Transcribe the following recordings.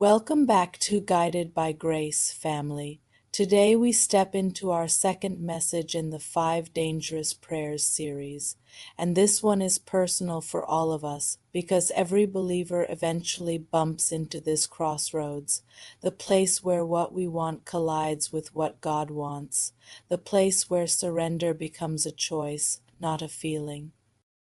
Welcome back to Guided by Grace, family. Today we step into our second message in the Five Dangerous Prayers series. And this one is personal for all of us because every believer eventually bumps into this crossroads, the place where what we want collides with what God wants, the place where surrender becomes a choice, not a feeling.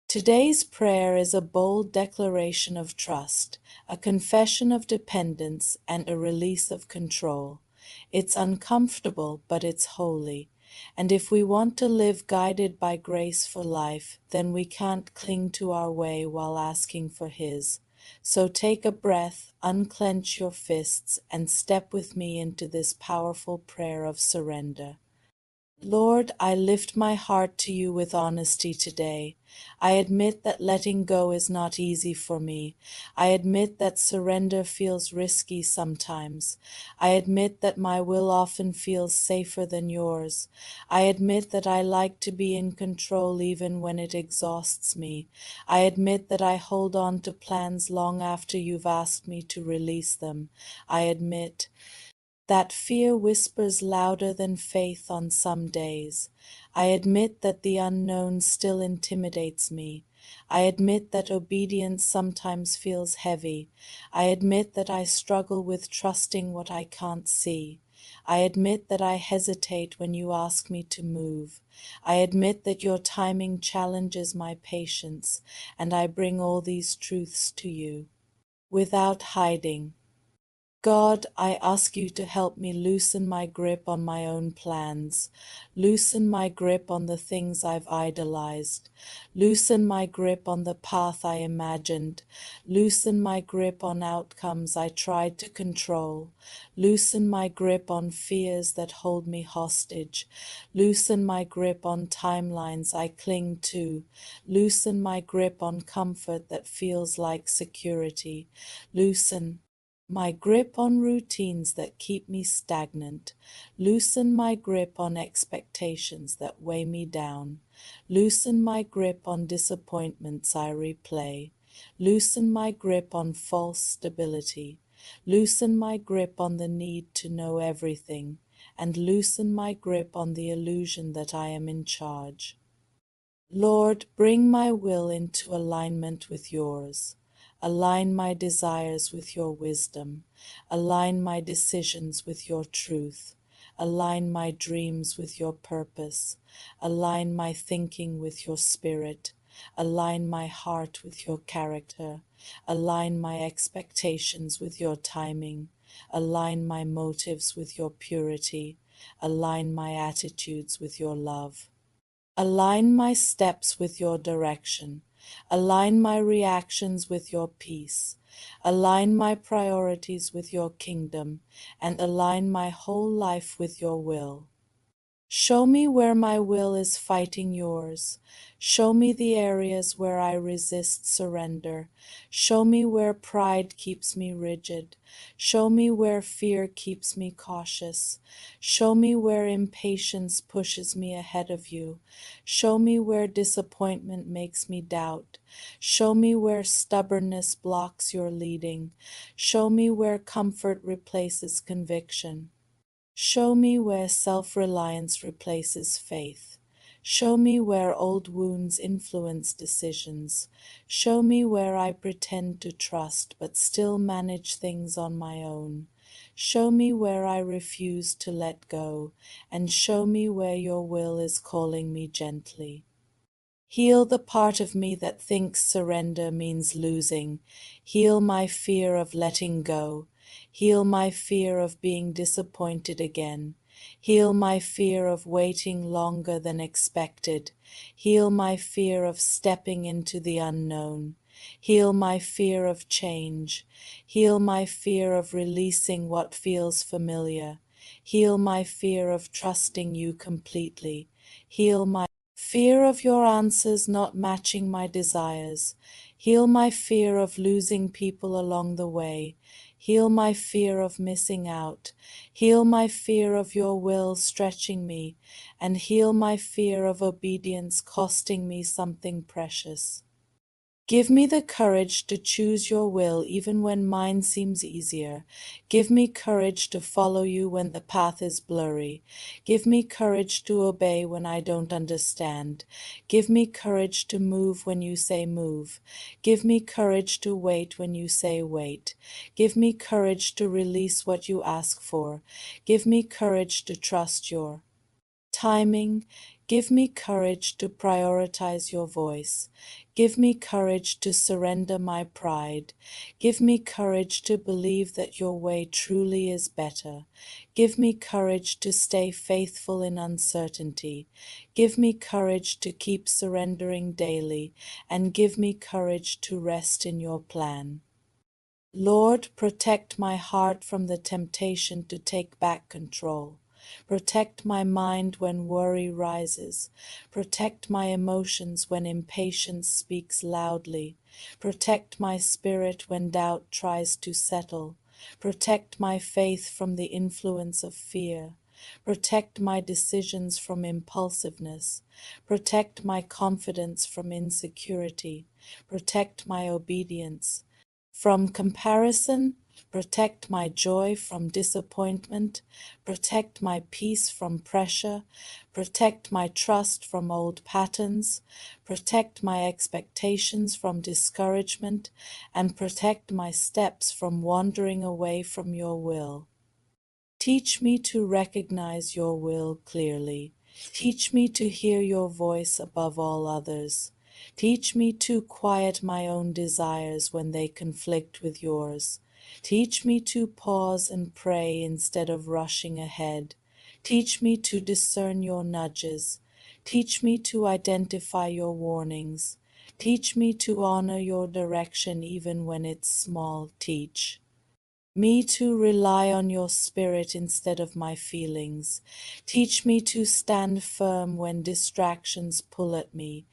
Today's prayer is a bold declaration of trust, a confession of dependence, and a release of control. It's uncomfortable, but it's holy. And if we want to live guided by grace for life, then we can't cling to our way while asking for His. So take a breath, unclench your fists, and step with me into this powerful prayer of surrender. Lord, I lift my heart to you with honesty today. I admit that letting go is not easy for me. I admit that surrender feels risky sometimes. I admit that my will often feels safer than yours. I admit that I like to be in control even when it exhausts me. I admit that I hold on to plans long after you've asked me to release them. I admit that fear whispers louder than faith on some days. I admit that the unknown still intimidates me. I admit that obedience sometimes feels heavy. I admit that I struggle with trusting what I can't see. I admit that I hesitate when you ask me to move. I admit that your timing challenges my patience, and I bring all these truths to you without hiding. God, I ask you to help me loosen my grip on my own plans, loosen my grip on the things I've idolized, loosen my grip on the path I imagined, loosen my grip on outcomes I tried to control, loosen my grip on fears that hold me hostage, loosen my grip on timelines I cling to, loosen my grip on comfort that feels like security, loosen my grip on routines that keep me stagnant, loosen my grip on expectations that weigh me down, loosen my grip on disappointments I replay, loosen my grip on false stability, loosen my grip on the need to know everything, and loosen my grip on the illusion that I am in charge. Lord, bring my will into alignment with yours. Align my desires with your wisdom. Align my decisions with your truth. Align my dreams with your purpose. Align my thinking with your spirit. Align my heart with your character. Align my expectations with your timing. Align my motives with your purity. Align my attitudes with your love. Align my steps with your direction. Align my reactions with your peace. Align my priorities with your kingdom, and align my whole life with your will. Show me where my will is fighting yours. Show me the areas where I resist surrender. Show me where pride keeps me rigid. Show me where fear keeps me cautious. Show me where impatience pushes me ahead of you. Show me where disappointment makes me doubt. Show me where stubbornness blocks your leading. Show me where comfort replaces conviction. Show me where self-reliance replaces faith. Show me where old wounds influence decisions. Show me where I pretend to trust but still manage things on my own. Show me where I refuse to let go, and show me where your will is calling me gently. Heal the part of me that thinks surrender means losing. Heal my fear of letting go. Heal my fear of being disappointed again. Heal my fear of waiting longer than expected. Heal my fear of stepping into the unknown. Heal my fear of change. Heal my fear of releasing what feels familiar. Heal my fear of trusting you completely. Heal my fear of your answers not matching my desires. Heal my fear of losing people along the way. Heal my fear of missing out. Heal my fear of your will stretching me, and heal my fear of obedience costing me something precious. Give me the courage to choose your will even when mine seems easier. Give me courage to follow you when the path is blurry. Give me courage to obey when I don't understand. Give me courage to move when you say move. Give me courage to wait when you say wait. Give me courage to release what you ask for. Give me courage to trust your timing. Give me courage to prioritize your voice. Give me courage to surrender my pride. Give me courage to believe that your way truly is better. Give me courage to stay faithful in uncertainty. Give me courage to keep surrendering daily, and give me courage to rest in your plan. Lord, protect my heart from the temptation to take back control. Protect my mind when worry rises. Protect my emotions when impatience speaks loudly. Protect my spirit when doubt tries to settle. Protect my faith from the influence of fear. Protect my decisions from impulsiveness. Protect my confidence from insecurity. Protect my obedience from comparison. Protect my joy from disappointment. Protect my peace from pressure. Protect my trust from old patterns. Protect my expectations from discouragement. And protect my steps from wandering away from your will. Teach me to recognize your will clearly. Teach me to hear your voice above all others. Teach me to quiet my own desires when they conflict with yours. Teach me to pause and pray instead of rushing ahead. Teach me to discern your nudges. Teach me to identify your warnings. Teach me to honor your direction even when it's small. Teach me to rely on your spirit instead of my feelings. Teach me to stand firm when distractions pull at me.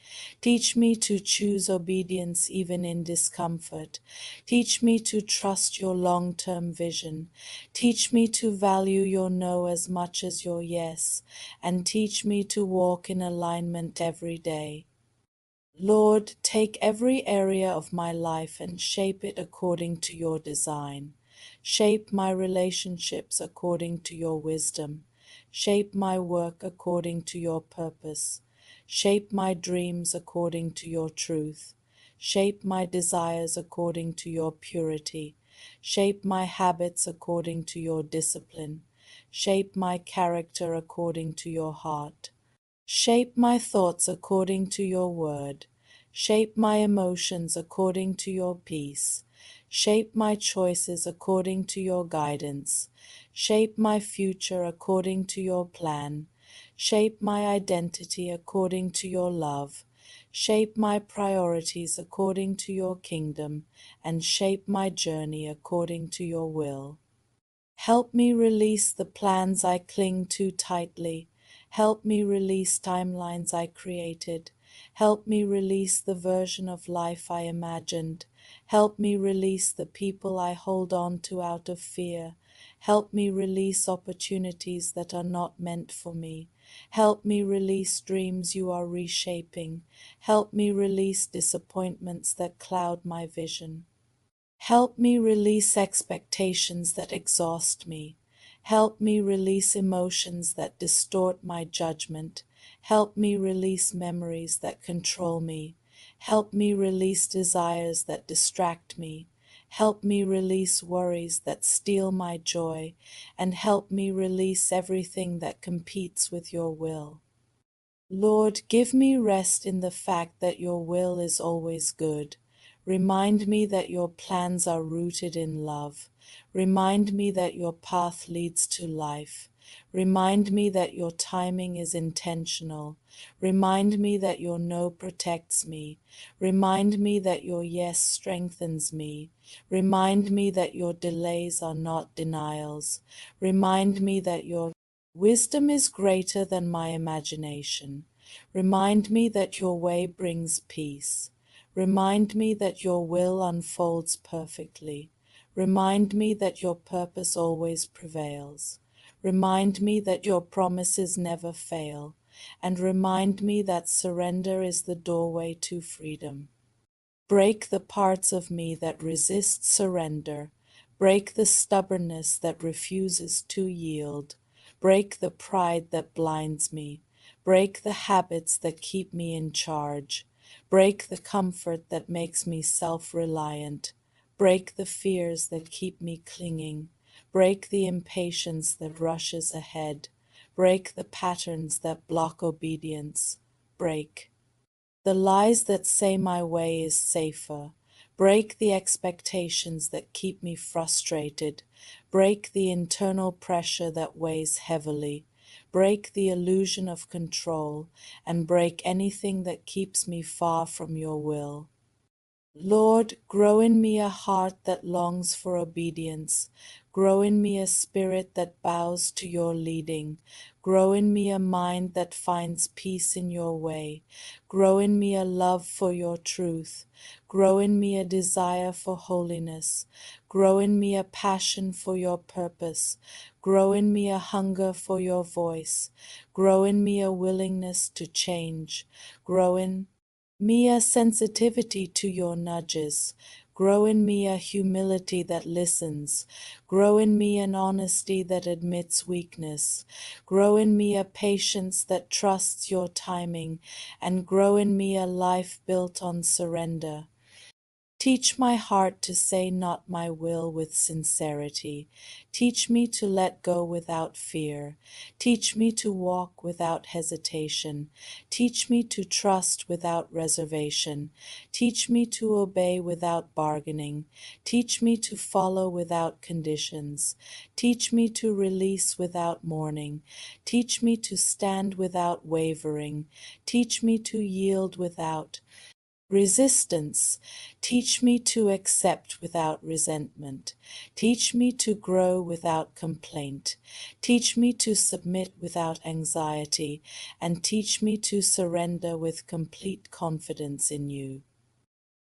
Teach me to choose obedience even in discomfort. Teach me to trust your long-term vision. Teach me to value your no as much as your yes, and teach me to walk in alignment every day. Lord, take every area of my life and shape it according to your design. Shape my relationships according to your wisdom. Shape my work according to your purpose. Shape my dreams according to your truth. Shape my desires according to your purity. Shape my habits according to your discipline. Shape my character according to your heart. Shape my thoughts according to your word. Shape my emotions according to your peace. Shape my choices according to your guidance. Shape my future according to your plan. Shape my identity according to your love. Shape my priorities according to your kingdom, and shape my journey according to your will. Help me release the plans I cling to tightly. Help me release timelines I created. Help me release the version of life I imagined. Help me release the people I hold on to out of fear. Help me release opportunities that are not meant for me. Help me release dreams you are reshaping. Help me release disappointments that cloud my vision. Help me release expectations that exhaust me. Help me release emotions that distort my judgment. Help me release memories that control me. Help me release desires that distract me. Help me release worries that steal my joy. And help me release everything that competes with your will. Lord, give me rest in the fact that your will is always good. Remind me that your plans are rooted in love. Remind me that your path leads to life. Remind me that your timing is intentional. Remind me that your no protects me. Remind me that your yes strengthens me. Remind me that your delays are not denials. Remind me that your wisdom is greater than my imagination. Remind me that your way brings peace. Remind me that your will unfolds perfectly. Remind me that your purpose always prevails. Remind me that your promises never fail. And remind me that surrender is the doorway to freedom. Break the parts of me that resist surrender. Break the stubbornness that refuses to yield. Break the pride that blinds me. Break the habits that keep me in charge. Break the comfort that makes me self-reliant. Break the fears that keep me clinging. Break the impatience that rushes ahead. Break the patterns that block obedience. Break the lies that say my way is safer. Break the expectations that keep me frustrated. Break the internal pressure that weighs heavily. Break the illusion of control, and break anything that keeps me far from your will. Lord, grow in me a heart that longs for obedience. Grow in me a spirit that bows to your leading. Grow in me a mind that finds peace in your way. Grow in me a love for your truth. Grow in me a desire for holiness. Grow in me a passion for your purpose. Grow in me a hunger for your voice. Grow in me a willingness to change. Grow in me a sensitivity to your nudges. Grow in me a humility that listens. Grow in me an honesty that admits weakness. Grow in me a patience that trusts your timing. And grow in me a life built on surrender. Teach my heart to say not my will with sincerity. Teach me to let go without fear. Teach me to walk without hesitation. Teach me to trust without reservation. Teach me to obey without bargaining. Teach me to follow without conditions. Teach me to release without mourning. Teach me to stand without wavering. Teach me to yield without resistance. Teach me to accept without resentment. Teach me to grow without complaint. Teach me to submit without anxiety, and teach me to surrender with complete confidence in you.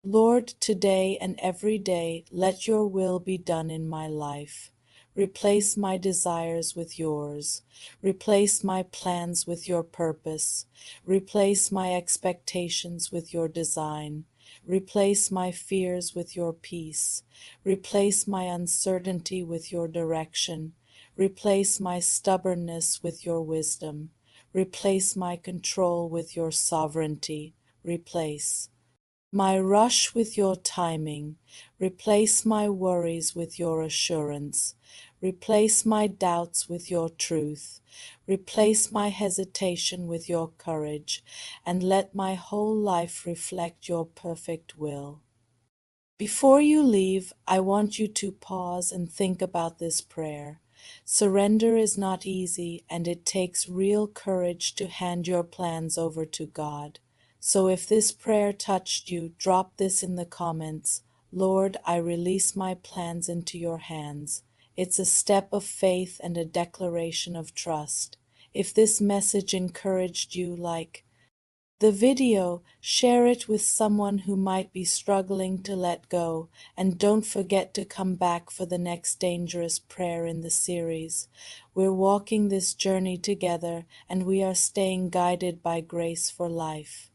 Lord, today and every day, let your will be done in my life. Replace my desires with yours. Replace my plans with your purpose. Replace my expectations with your design. Replace my fears with your peace. Replace my uncertainty with your direction. Replace my stubbornness with your wisdom. Replace my control with your sovereignty. Replace my rush with your timing. Replace my worries with your assurance. Replace my doubts with your truth. Replace my hesitation with your courage, and let my whole life reflect your perfect will. Before you leave, I want you to pause and think about this prayer. Surrender is not easy, and it takes real courage to hand your plans over to God. So if this prayer touched you, drop this in the comments. Lord, I release my plans into your hands. It's a step of faith and a declaration of trust. If this message encouraged you, like the video, share it with someone who might be struggling to let go, and don't forget to come back for the next dangerous prayer in the series. We're walking this journey together, and we are staying guided by grace for life.